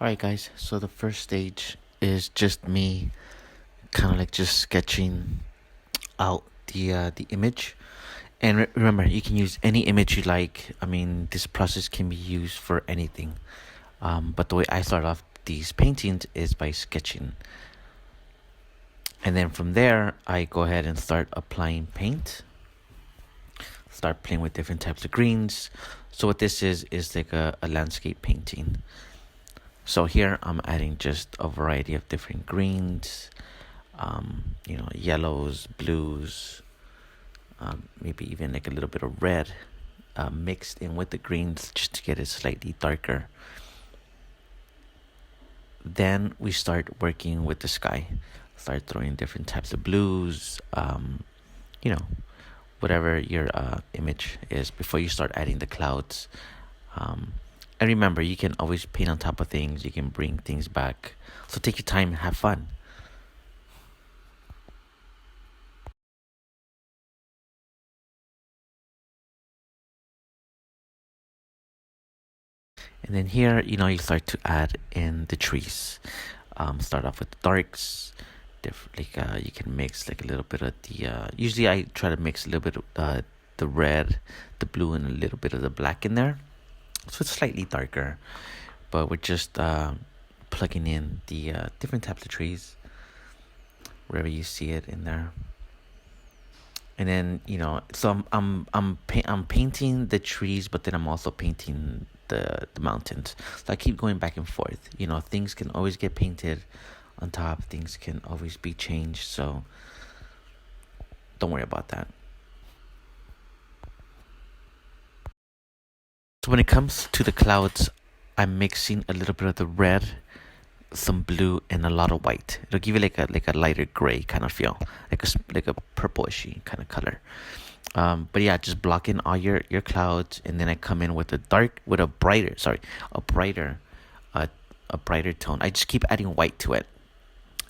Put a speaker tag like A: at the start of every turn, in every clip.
A: Alright guys, so the first stage is just me kind of like just sketching out the image. And remember, you can use any image you like. I mean, this process can be used for anything. But the way I start off these paintings is by sketching. And then from there, I go ahead and start applying paint. Start playing with different types of greens. So what this is like a landscape painting. So here I'm adding just a variety of different greens, yellows, blues, maybe even like a little bit of red mixed in with the greens just to get it slightly darker. Then we start working with the sky, start throwing different types of blues, whatever your image is before you start adding the clouds. And remember, you can always paint on top of things. You can bring things back. So take your time and have fun. And then here, you start to add in the trees. Start off with the darks. You can mix like a little bit of the. Usually, I try to mix a little bit of the red, the blue, and a little bit of the black in there, so it's slightly darker. But we're just plugging in the different types of trees wherever you see it in there. And then so I'm painting the trees, but then I'm also painting the mountains. So I keep going back and forth. Things can always get painted on top. Things can always be changed. So don't worry about that. So when it comes to the clouds, I'm mixing a little bit of the red, some blue, and a lot of white. It'll give you like a lighter gray kind of feel, like a purplish kind of color. But yeah, just block in all your clouds, and then I come in with a brighter, a brighter tone. I just keep adding white to it,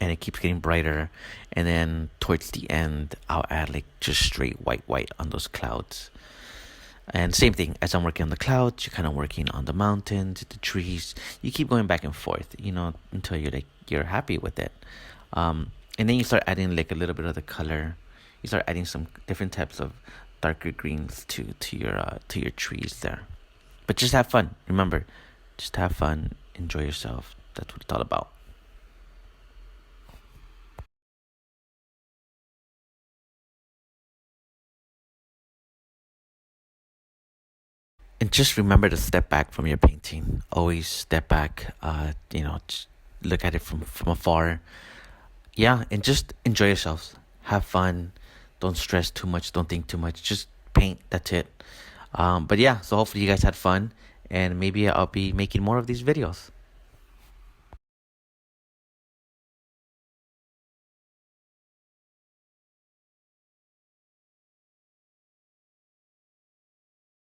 A: and it keeps getting brighter. And then towards the end, I'll add like just straight white on those clouds. And same thing, as I'm working on the clouds, you're kind of working on the mountains, the trees. You keep going back and forth, until you're happy with it. And then you start adding like a little bit of the color. You start adding some different types of darker greens to your trees there. But just have fun. Remember, just have fun, enjoy yourself. That's what it's all about. And just remember to step back from your painting. Always step back. Just look at it from afar. Yeah, and just enjoy yourselves. Have fun. Don't stress too much. Don't think too much. Just paint. That's it. But yeah, so hopefully you guys had fun, and maybe I'll be making more of these videos.